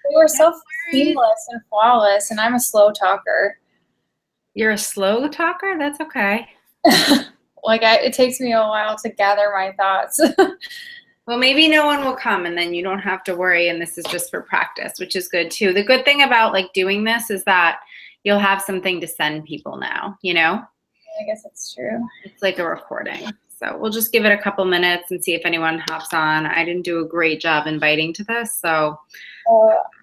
They were so worries. seamless and flawless, and I'm a slow talker. You're a slow talker? That's okay. Like it takes me a while to gather my thoughts. Well, maybe no one will come and then you don't have to worry, and this is just for practice, which is good too. The good thing about like doing this is that you'll have something to send people now, you know? I guess it's true. It's like a recording. So we'll just give it a couple minutes and see if anyone hops on. I didn't do a great job inviting to this, so.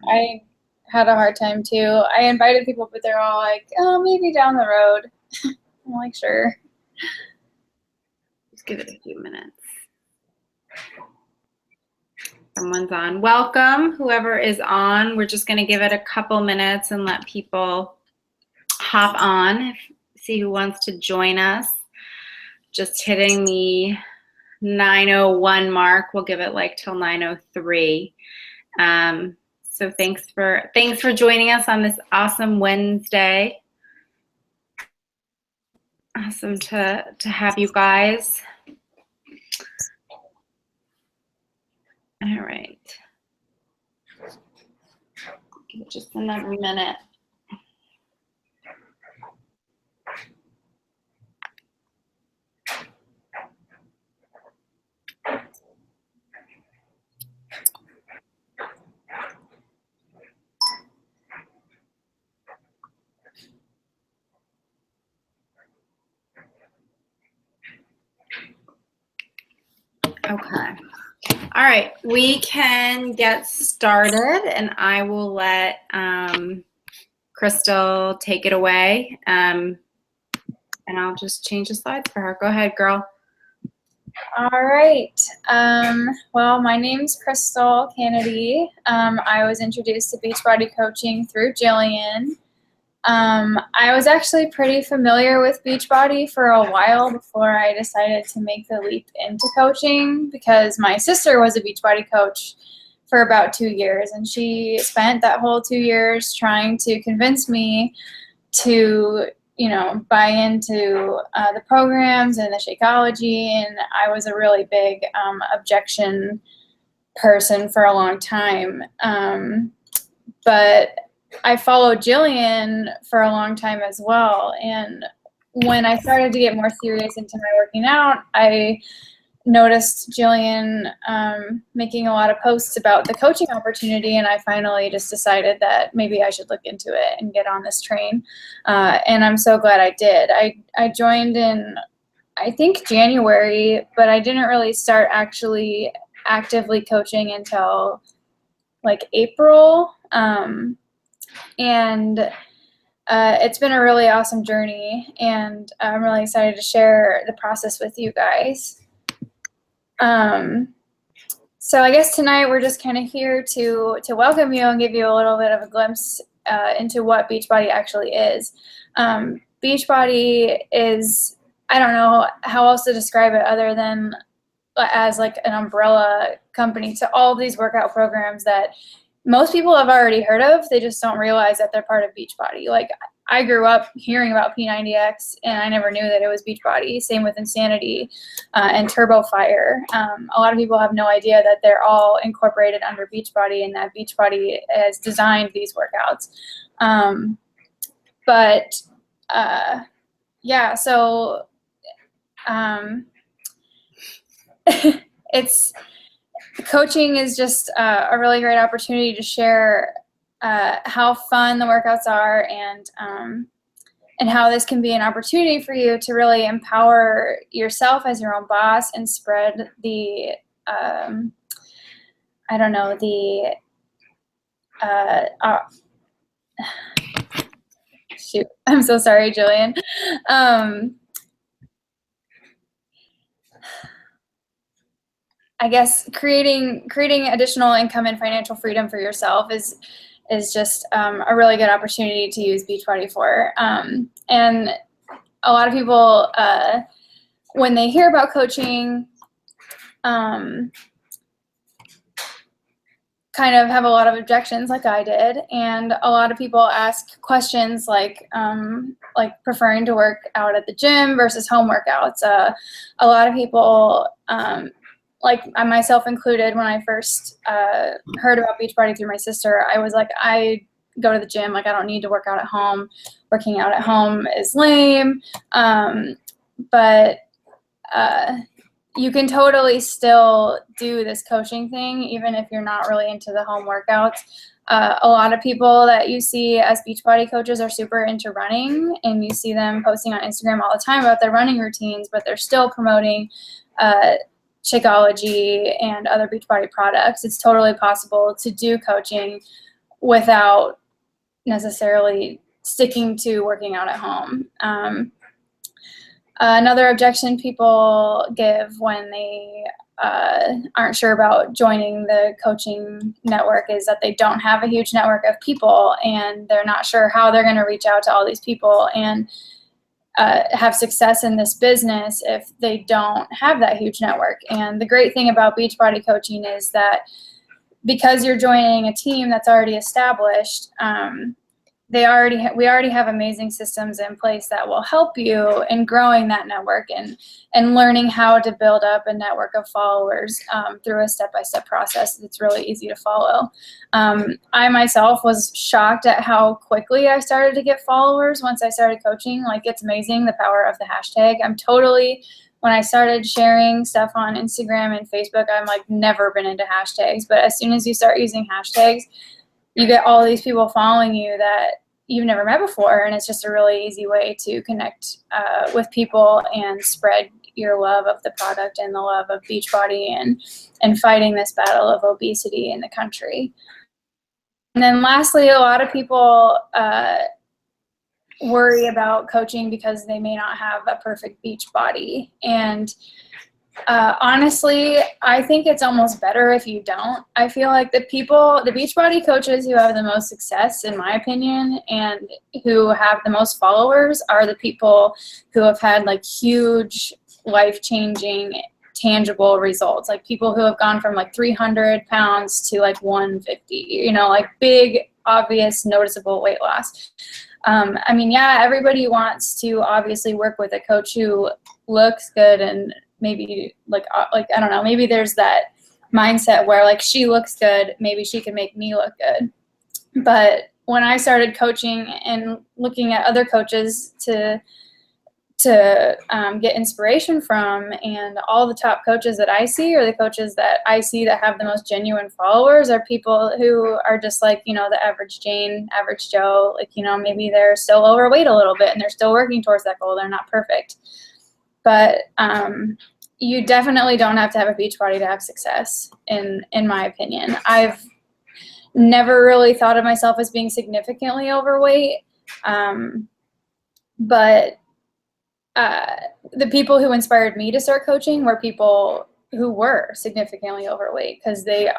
I had a hard time too. I invited people, but they're all like, oh, maybe down the road. I'm like, sure. Just give it a few minutes. Someone's on. Welcome, whoever is on. We're just going to give it a couple minutes and let people hop on, see who wants to join us. Just hitting the 9:01 mark. We'll give it like till 9:03. So thanks for joining us on this awesome Wednesday. Awesome to have you guys. All right. Give it just another minute. Okay. All right, we can get started, and I will let Crystal take it away, and I'll just change the slides for her. Go ahead, girl. All right. Well, my name's Crystal Kennedy. I was introduced to Beachbody coaching through Jillian. I was actually pretty familiar with Beachbody for a while before I decided to make the leap into coaching, because my sister was a Beachbody coach for about 2 years, and she spent that whole 2 years trying to convince me to, you know, buy into the programs and the Shakeology, and I was a really big objection person for a long time. But I followed Jillian for a long time as well, and when I started to get more serious into my working out, I noticed Jillian making a lot of posts about the coaching opportunity, and I finally just decided that maybe I should look into it and get on this train. And I'm so glad I did. I joined in, I think, January, but I didn't really start actually actively coaching until like April. And it's been a really awesome journey, and I'm really excited to share the process with you guys. So I guess tonight we're just kind of here to welcome you and give you a little bit of a glimpse into what Beachbody actually is. Beachbody is, I don't know how else to describe it other than as like an umbrella company to all these workout programs that most people have already heard of. They just don't realize that they're part of Beachbody. Like, I grew up hearing about P90X, and I never knew that it was Beachbody. Same with Insanity and Turbo Fire. A lot of people have no idea that they're all incorporated under Beachbody, and that Beachbody has designed these workouts. Yeah, so coaching is just a really great opportunity to share how fun the workouts are, and how this can be an opportunity for you to really empower yourself as your own boss and spread the, shoot, I'm so sorry, Jillian. I guess creating additional income and financial freedom for yourself is just a really good opportunity to use Beachbody for. And a lot of people, when they hear about coaching, kind of have a lot of objections, like I did, and a lot of people ask questions like preferring to work out at the gym versus home workouts. A lot of people like myself included, when I first heard about Beachbody through my sister, I was like, I go to the gym, like I don't need to work out at home. Working out at home is lame. But you can totally still do this coaching thing, even if you're not really into the home workouts. A lot of people that you see as Beachbody coaches are super into running, and you see them posting on Instagram all the time about their running routines, but they're still promoting Shakeology and other Beachbody products. It's totally possible to do coaching without necessarily sticking to working out at home. Another objection people give when they aren't sure about joining the coaching network is that they don't have a huge network of people, and they're not sure how they're going to reach out to all these people and have success in this business if they don't have that huge network. And the great thing about Beachbody coaching is that because you're joining a team that's already established, we already have amazing systems in place that will help you in growing that network and learning how to build up a network of followers through a step-by-step process that's really easy to follow. I myself was shocked at how quickly I started to get followers once I started coaching. Like, it's amazing the power of the hashtag. When I started sharing stuff on Instagram and Facebook, I'm like never been into hashtags, but as soon as you start using hashtags, you get all these people following you that you've never met before, and it's just a really easy way to connect with people and spread your love of the product and the love of Beachbody and fighting this battle of obesity in the country. And then lastly, a lot of people worry about coaching because they may not have a perfect beach body. And honestly, I think it's almost better if you don't. I feel like the Beachbody coaches who have the most success, in my opinion, and who have the most followers are the people who have had like huge life-changing tangible results, like people who have gone from like 300 pounds to like 150, like big, obvious, noticeable weight loss. I mean, yeah, everybody wants to obviously work with a coach who looks good, and maybe like I don't know, maybe there's that mindset where like she looks good, maybe she can make me look good. But when I started coaching and looking at other coaches to get inspiration from, and all the top coaches that I see, or the coaches that I see that have the most genuine followers, are people who are just like, the average Jane, average Joe, like, maybe they're still overweight a little bit and they're still working towards that goal. They're not perfect. But you definitely don't have to have a Beachbody to have success, in my opinion. I've never really thought of myself as being significantly overweight, but the people who inspired me to start coaching were people who were significantly overweight, because they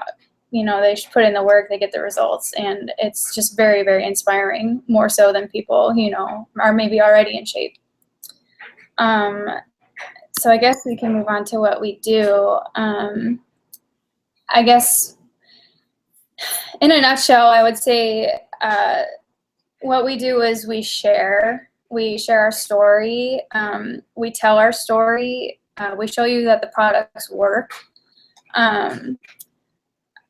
put in the work, they get the results, and it's just very, very inspiring, more so than people are maybe already in shape. So I guess we can move on to what we do. I guess in a nutshell, I would say what we do is we share our story. We tell our story. We show you that the products work.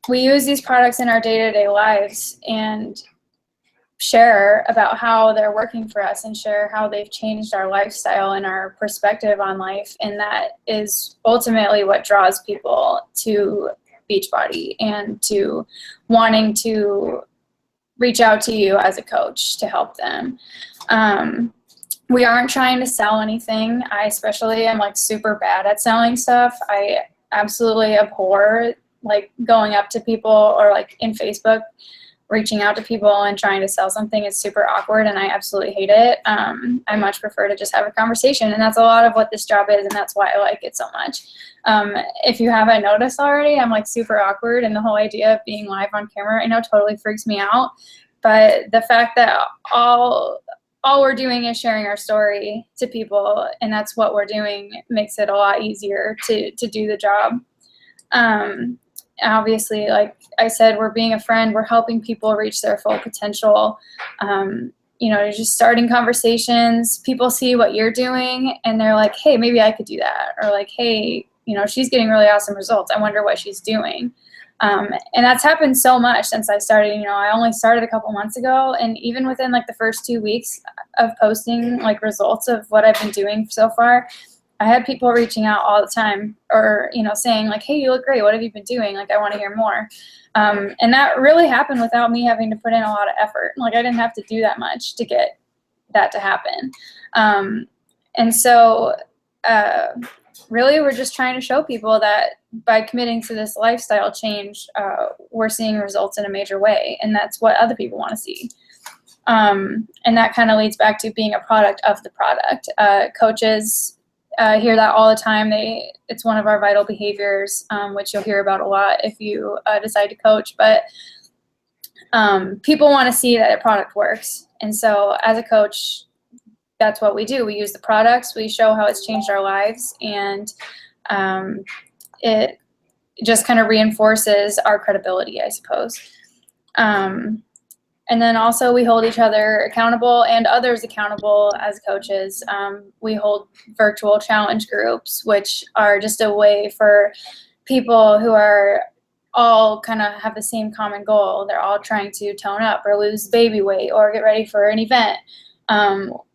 We use these products in our day-to-day lives and share about how they're working for us, and share how they've changed our lifestyle and our perspective on life. And that is ultimately what draws people to Beachbody and to wanting to reach out to you as a coach to help them. We aren't trying to sell anything. I especially am like super bad at selling stuff. I absolutely abhor like going up to people, or like in Facebook reaching out to people and trying to sell something. Is super awkward, and I absolutely hate it. I much prefer to just have a conversation, and that's a lot of what this job is, and that's why I like it so much. If you haven't noticed already, I'm like super awkward, and the whole idea of being live on camera right now totally freaks me out. But the fact that all we're doing is sharing our story to people, and that's what we're doing, makes it a lot easier to do the job. Obviously, like I said, we're being a friend. We're helping people reach their full potential. You're just starting conversations. People see what you're doing, and they're like, hey, maybe I could do that. Or like, hey, she's getting really awesome results. I wonder what she's doing. And that's happened so much since I started. I only started a couple months ago, and even within like the first 2 weeks of posting like results of what I've been doing so far, I had people reaching out all the time, or saying like, hey, you look great, what have you been doing, like I want to hear more. And that really happened without me having to put in a lot of effort. Like I didn't have to do that much to get that to happen. And so really we're just trying to show people that by committing to this lifestyle change, we're seeing results in a major way, and that's what other people want to see. And that kind of leads back to being a product of the product. Coaches hear that all the time. It's one of our vital behaviors, which you'll hear about a lot if you decide to coach. But people want to see that a product works. And so as a coach, that's what we do. We use the products. We show how it's changed our lives. And it just kind of reinforces our credibility, I suppose. And then also we hold each other accountable and others accountable as coaches. We hold virtual challenge groups, which are just a way for people who are all kind of have the same common goal. They're all trying to tone up or lose baby weight or get ready for an event.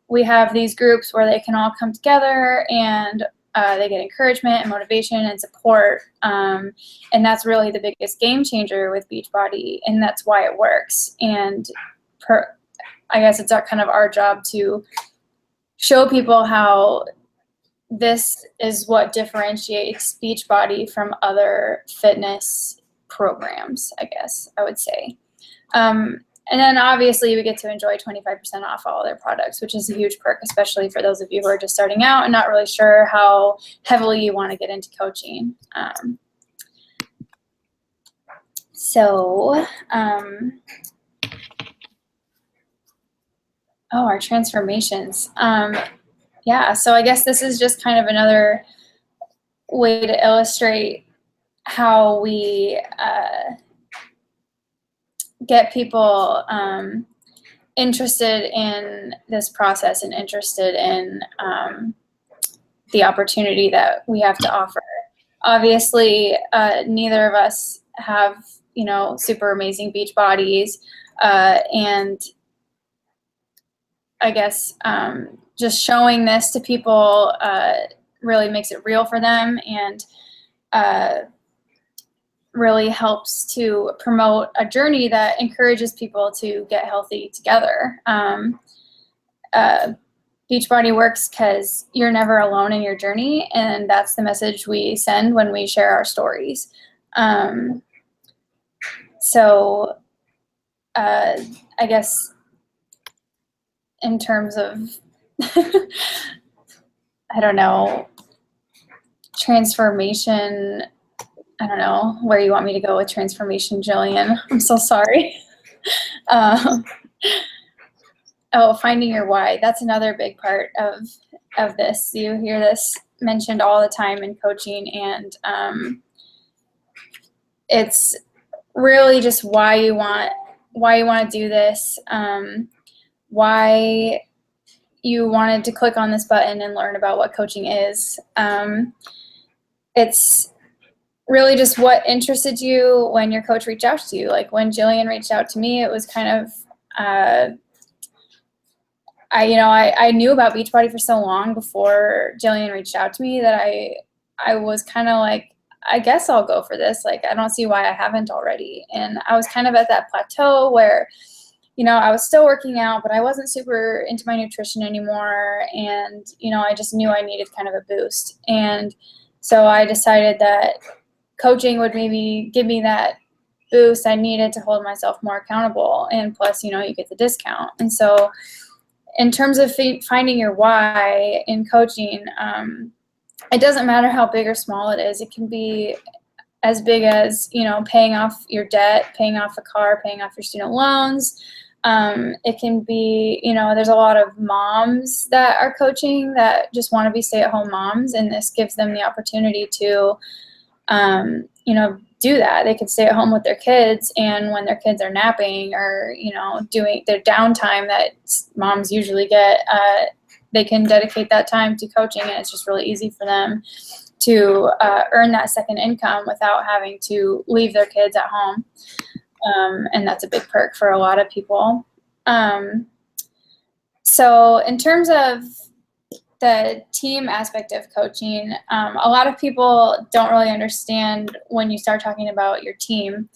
We have these groups where they can all come together and they get encouragement and motivation and support. And that's really the biggest game changer with Beachbody, and that's why it works. And I guess it's kind of our job to show people how this is what differentiates Beachbody from other fitness programs, I guess I would say. And then obviously we get to enjoy 25% off all their products, which is a huge perk, especially for those of you who are just starting out and not really sure how heavily you want to get into coaching. Our transformations. Yeah, so I guess this is just kind of another way to illustrate how we get people interested in this process and interested in the opportunity that we have to offer. Obviously, neither of us have, super amazing beach bodies, and I guess just showing this to people really makes it real for them, and really helps to promote a journey that encourages people to get healthy together. Beachbody works because you're never alone in your journey, and that's the message we send when we share our stories. So I guess in terms of, I don't know, transformation, I don't know where you want me to go with transformation, Jillian. I'm so sorry. Finding your why. That's another big part of this. You hear this mentioned all the time in coaching, and it's really just why you want to do this, why you wanted to click on this button and learn about what coaching is. It's really just what interested you when your coach reached out to you. Like when Jillian reached out to me, it was kind of, I knew about Beachbody for so long before Jillian reached out to me that I was kind of like, I guess I'll go for this. Like, I don't see why I haven't already. And I was kind of at that plateau where, I was still working out, but I wasn't super into my nutrition anymore. And, I just knew I needed kind of a boost. And so I decided that coaching would maybe give me that boost I needed to hold myself more accountable. And plus, you get the discount. And so in terms of finding your why in coaching, it doesn't matter how big or small it is. It can be as big as, paying off your debt, paying off a car, paying off your student loans. It can be, there's a lot of moms that are coaching that just want to be stay-at-home moms, and this gives them the opportunity to, do that. They could stay at home with their kids, and when their kids are napping or, doing their downtime that moms usually get, they can dedicate that time to coaching, and it's just really easy for them to earn that second income without having to leave their kids at home. And that's a big perk for a lot of people. So in terms of the team aspect of coaching, a lot of people don't really understand when you start talking about your team.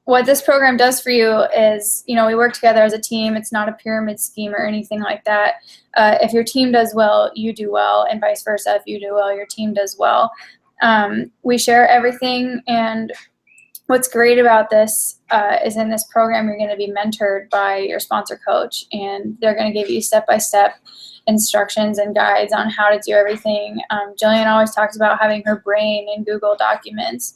What this program does for you is, we work together as a team. It's not a pyramid scheme or anything like that. If your team does well, you do well, and vice versa. If you do well, your team does well. We share everything, and what's great about this is in this program, you're going to be mentored by your sponsor coach, and they're going to give you step-by-step instructions and guides on how to do everything. Jillian always talks about having her brain in Google Documents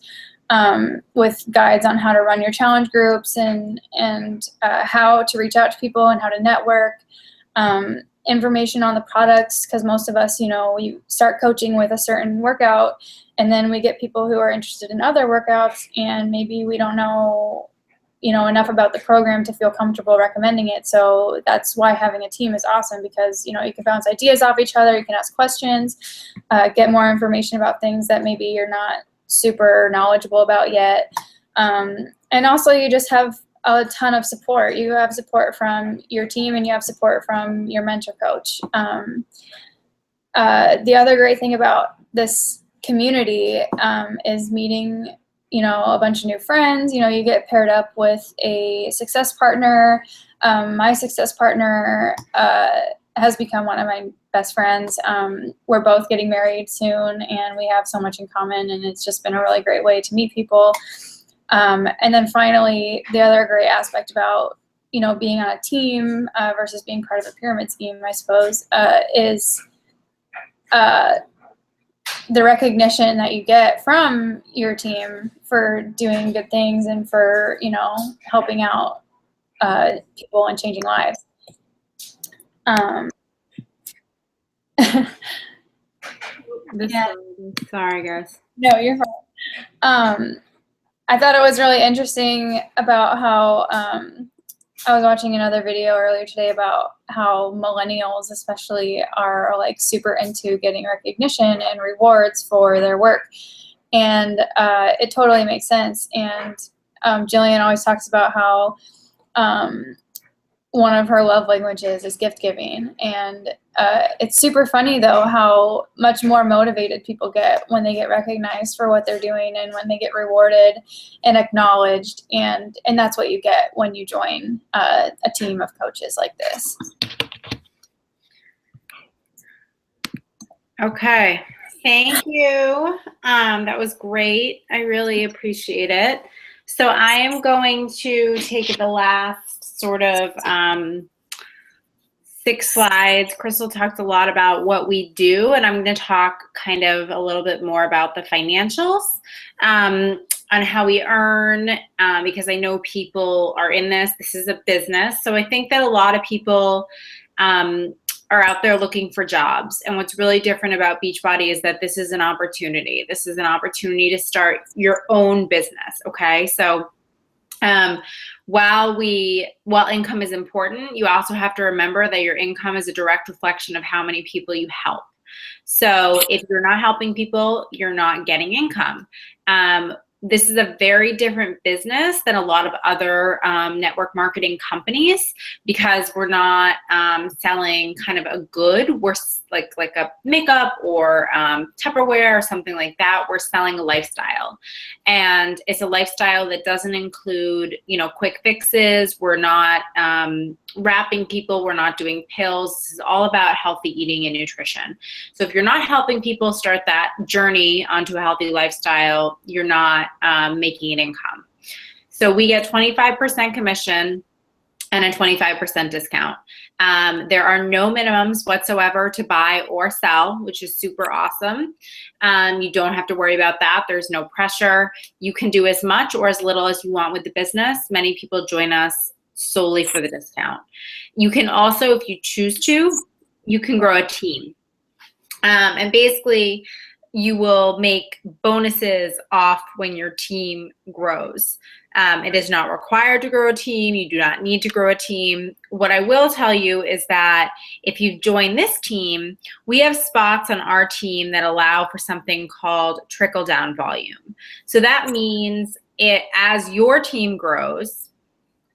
with guides on how to run your challenge groups and how to reach out to people and how to network. Information on the products, because most of us, we start coaching with a certain workout, and then we get people who are interested in other workouts, and maybe we don't know, enough about the program to feel comfortable recommending it. So that's why having a team is awesome, because, you can bounce ideas off each other, you can ask questions, get more information about things that maybe you're not super knowledgeable about yet. And also you just have a ton of support. You have support from your team, and you have support from your mentor coach. The other great thing about this community is meeting, a bunch of new friends. You get paired up with a success partner. My success partner has become one of my best friends. We're both getting married soon, and we have so much in common, and it's just been a really great way to meet people. And then finally, the other great aspect about, being on a team versus being part of a pyramid scheme, I suppose, is the recognition that you get from your team for doing good things and for, helping out people and changing lives. Sorry, guys. No, you're fine. I thought it was really interesting about how I was watching another video earlier today about how millennials especially are like super into getting recognition and rewards for their work. And it totally makes sense. And Jillian always talks about how one of her love languages is gift giving. And it's super funny, though, how much more motivated people get when they get recognized for what they're doing and when they get rewarded and acknowledged. And that's what you get when you join a team of coaches like this. Okay. Thank you. That was great. I really appreciate it. So I am going to take the last sort of 6 slides. Crystal talked a lot about what we do, and I'm going to talk kind of a little bit more about the financials on how we earn, because I know people are in this. This is a business. So I think that a lot of people are out there looking for jobs. And what's really different about Beachbody is that this is an opportunity. This is an opportunity to start your own business, okay? So while income is important, you also have to remember that your income is a direct reflection of how many people you help. So if you're not helping people, you're not getting income. This is a very different business than a lot of other network marketing companies, because we're not selling kind of a good. We're like a makeup or Tupperware or something like that. We're selling a lifestyle, and it's a lifestyle that doesn't include, quick fixes. We're not wrapping people. We're not doing pills. This is all about healthy eating and nutrition. So if you're not helping people start that journey onto a healthy lifestyle, you're not making an income. So we get 25% commission and a 25% discount. There are no minimums whatsoever to buy or sell, which is super awesome. You don't have to worry about that. There's no pressure. You can do as much or as little as you want with the business. Many people join us solely for the discount. You can also, if you choose to, you can grow a team. And basically, you will make bonuses off when your team grows. It is not required to grow a team. You do not need to grow a team. What I will tell you is that if you join this team, we have spots on our team that allow for something called trickle-down volume. So that means as your team grows,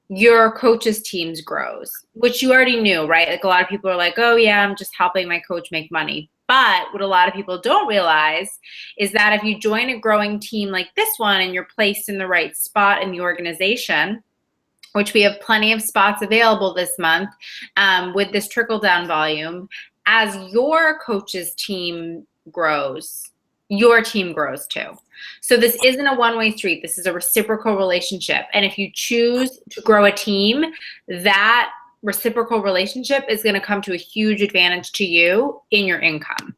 your coach's teams grows, which you already knew, right? Like a lot of people are like, oh yeah, I'm just helping my coach make money. But what a lot of people don't realize is that if you join a growing team like this one and you're placed in the right spot in the organization, which we have plenty of spots available this month with this trickle down volume, as your coach's team grows, your team grows too. So this isn't a one-way street. This is a reciprocal relationship. And if you choose to grow a team, that reciprocal relationship is going to come to a huge advantage to you in your income.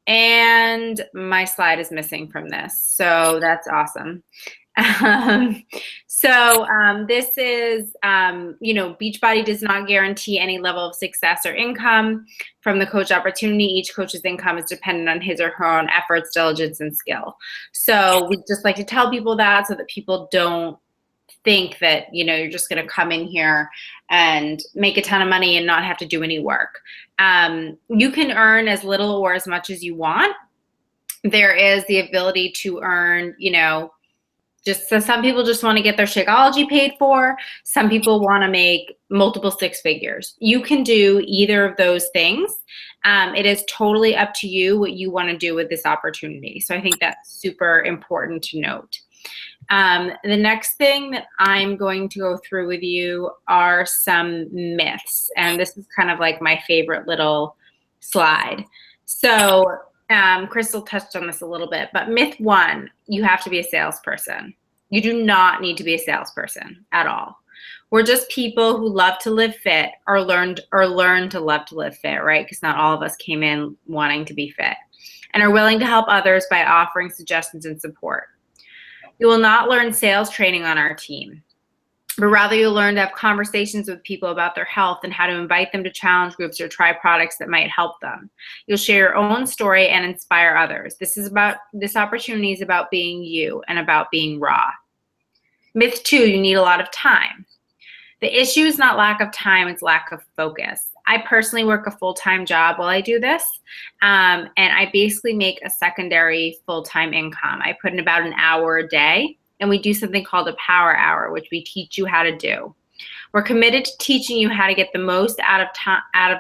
And my slide is missing from this, so that's awesome. This is, Beachbody does not guarantee any level of success or income from the coach opportunity. Each coach's income is dependent on his or her own efforts, diligence, and skill. So we just like to tell people that so that people don't think that, you're just going to come in here and make a ton of money and not have to do any work. You can earn as little or as much as you want. There is the ability to earn, so some people just want to get their Shakeology paid for. Some people want to make multiple six figures. You can do either of those things. It is totally up to you what you want to do with this opportunity. So I think that's super important to note. The next thing that I'm going to go through with you are some myths. And this is kind of like my favorite little slide. So Crystal touched on this a little bit, but myth one, you have to be a salesperson. You do not need to be a salesperson at all. We're just people who love to live fit or learn to love to live fit, right? Because not all of us came in wanting to be fit and are willing to help others by offering suggestions and support. You will not learn sales training on our team, but rather you'll learn to have conversations with people about their health and how to invite them to challenge groups or try products that might help them. You'll share your own story and inspire others. This opportunity is about being you and about being raw. Myth two, you need a lot of time. The issue is not lack of time, it's lack of focus. I personally work a full-time job while I do this, and I basically make a secondary full-time income. I put in about an hour a day, and we do something called a power hour, which we teach you how to do. We're committed to teaching you how to get the most out of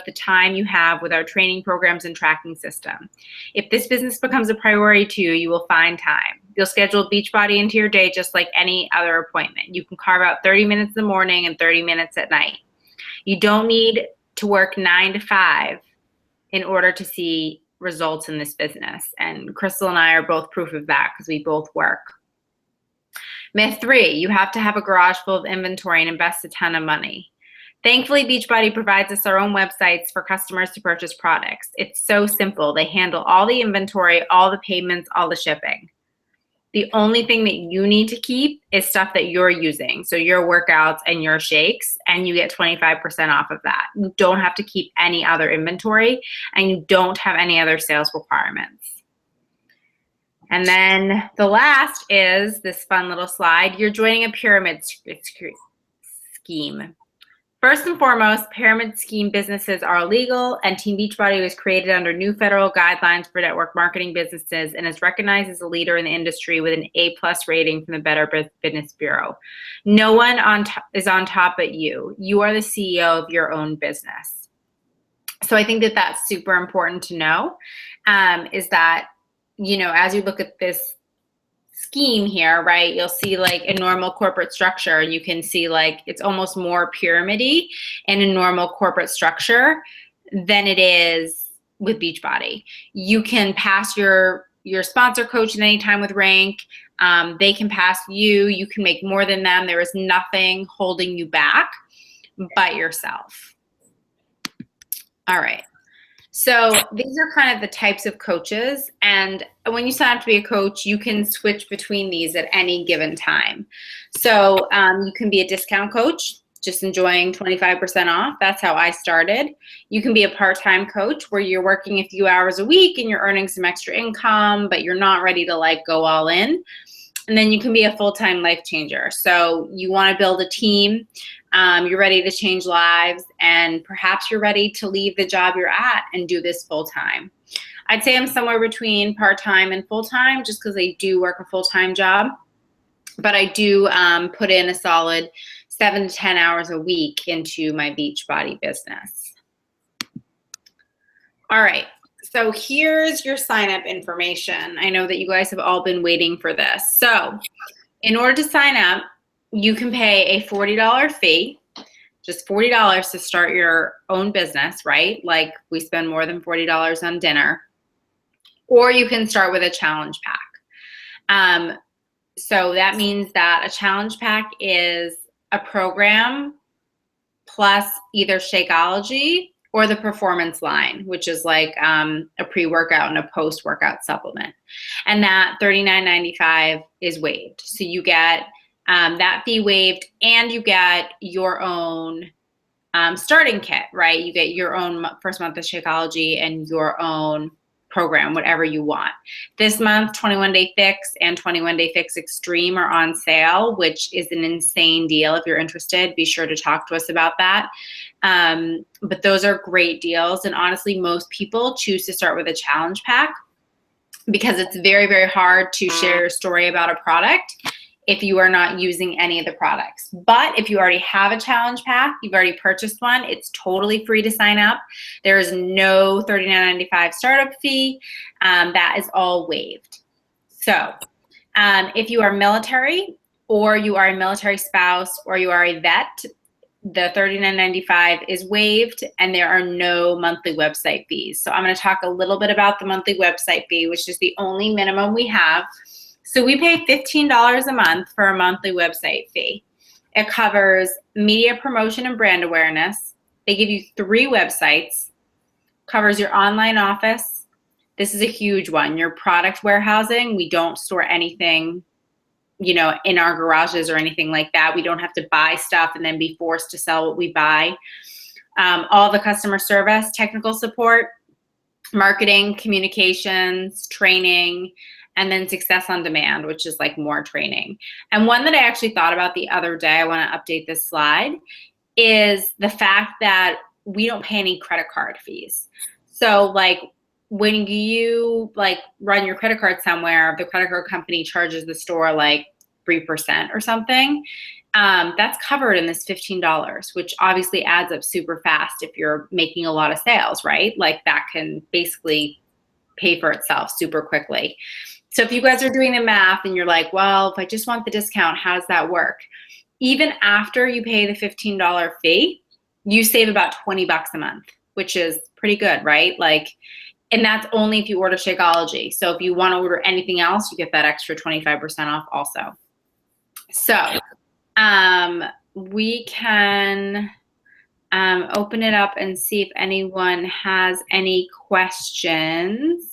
the time you have with our training programs and tracking system. If this business becomes a priority to you, you will find time. You'll schedule Beachbody into your day just like any other appointment. You can carve out 30 minutes in the morning and 30 minutes at night. You don't need to work 9 to 5 in order to see results in this business. And Crystal and I are both proof of that because we both work. Myth three, you have to have a garage full of inventory and invest a ton of money. Thankfully, Beachbody provides us our own websites for customers to purchase products. It's so simple. They handle all the inventory, all the payments, all the shipping. The only thing that you need to keep is stuff that you're using. So your workouts and your shakes, and you get 25% off of that. You don't have to keep any other inventory, and you don't have any other sales requirements. And then the last is this fun little slide. You're joining a pyramid scheme. First and foremost, pyramid scheme businesses are illegal, and Team Beachbody was created under new federal guidelines for network marketing businesses and is recognized as a leader in the industry with an A+ rating from the Better Business Bureau. No one is on top but you. You are the CEO of your own business. So I think that that's super important to know, is that, as you look at this scheme here, right, you'll see like a normal corporate structure. You can see like it's almost more pyramid-y in a normal corporate structure than it is with Beachbody. You can pass your sponsor coach at any time with rank. They can pass you. You can make more than them. There is nothing holding you back but yourself. All right. So these are kind of the types of coaches, and when you sign up to be a coach, you can switch between these at any given time. So you can be a discount coach. just enjoying 25% off. That's how I started. You can be a part-time coach where you're working a few hours a week and you're earning some extra income, but you're not ready to like go all in. And then you can be a full-time life changer. So you want to build a team, you're ready to change lives, and perhaps you're ready to leave the job you're at and do this full-time. I'd say I'm somewhere between part-time and full-time just because I do work a full-time job, but I do put in a solid 7 to 10 hours a week into my Beachbody business. All right, so here's your sign-up information. I know that you guys have all been waiting for this. So in order to sign up, you can pay a $40 fee, just $40 to start your own business, right? Like we spend more than $40 on dinner. Or you can start with a challenge pack. So that means that a challenge pack is a program plus either Shakeology or the performance line, which is like a pre-workout and a post-workout supplement. And that $39.95 is waived. So you get that fee waived, and you get your own starting kit, right? You get your own first month of Shakeology and your own program, whatever you want. This month, 21 Day Fix and 21 Day Fix Extreme are on sale, which is an insane deal. If you're interested, be sure to talk to us about that. But those are great deals. And honestly, most people choose to start with a challenge pack because it's very, very hard to share your story about a product if you are not using any of the products. But if you already have a challenge pack, you've already purchased one, it's totally free to sign up. There is no $39.95 startup fee. That is all waived. So if you are military, or you are a military spouse, or you are a vet, the $39.95 is waived, and there are no monthly website fees. So I'm going to talk a little bit about the monthly website fee, which is the only minimum we have. So we pay $15 a month for a monthly website fee. It covers media promotion and brand awareness. They give you 3 websites, covers your online office. This is a huge one. Your product warehousing. We don't store anything, you know, in our garages or anything like that. We don't have to buy stuff and then be forced to sell what we buy. All the customer service, technical support, marketing, communications, training, and then success on demand, which is like more training. And one that I actually thought about the other day, I want to update this slide, is the fact that we don't pay any credit card fees. So like when you like run your credit card somewhere, the credit card company charges the store like 3% or something. That's covered in this $15, which obviously adds up super fast if you're making a lot of sales, right? Like that can basically pay for itself super quickly. So if you guys are doing the math and you're like, well, if I just want the discount, how does that work? Even after you pay the $15 fee, you save about 20 bucks a month, which is pretty good, right? Like, and that's only if you order Shakeology. So if you want to order anything else, you get that extra 25% off also. So we can open it up and see if anyone has any questions.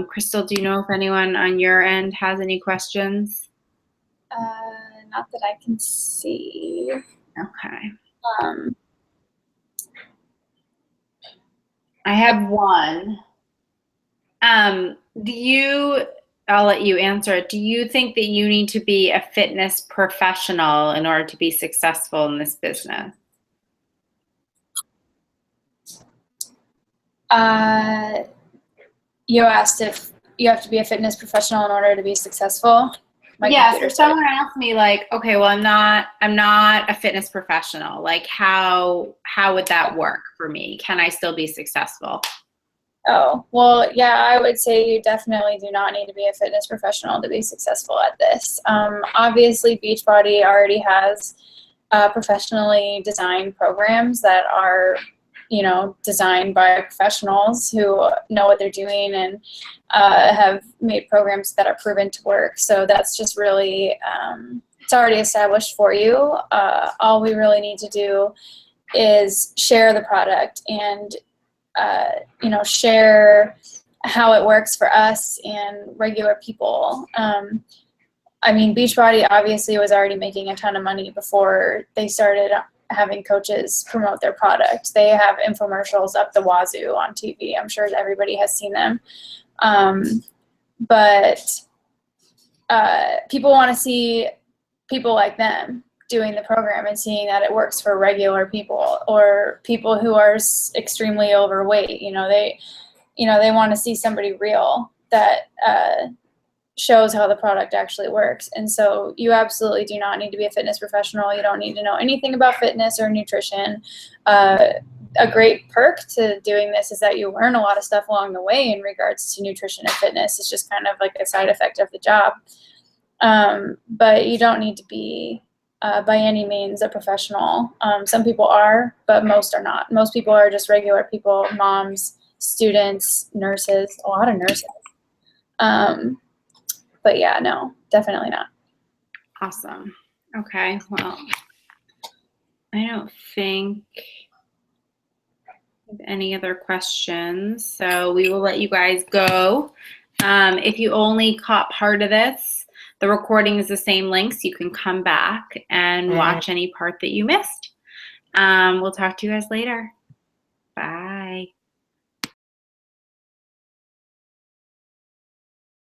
Crystal, do you know if anyone on your end has any questions? Not that I can see. Okay. I have one. I'll let you answer it. Do you think that you need to be a fitness professional in order to be successful in this business? You asked if you have to be a fitness professional in order to be successful. Yeah, so someone asked me like, okay, well, I'm not a fitness professional. Like how would that work for me? Can I still be successful? Oh, well, yeah, I would say you definitely do not need to be a fitness professional to be successful at this. Obviously, Beachbody already has professionally designed programs that are, you know, designed by professionals who know what they're doing and have made programs that are proven to work. So that's just really, it's already established for you. All we really need to do is share the product and you know, share how it works for us and regular people. I mean, Beachbody obviously was already making a ton of money before they started having coaches promote their product. They have infomercials up the wazoo on TV. I'm sure everybody has seen them. But people want to see people like them doing the program and seeing that it works for regular people or people who are extremely overweight. They want to see somebody real that shows how the product actually works. And so you absolutely do not need to be a fitness professional. You don't need to know anything about fitness or nutrition. A great perk to doing this is that you learn a lot of stuff along the way in regards to nutrition and fitness. It's just kind of like a side effect of the job. But you don't need to be by any means a professional. Some people are, but most are not. Most people are just regular people, moms, students, nurses, a lot of nurses. But yeah, no, definitely not. Awesome. Okay, well, I don't think I have any other questions, so we will let you guys go. If you only caught part of this, the recording is the same link, so you can come back and watch any part that you missed. We'll talk to you guys later. Bye.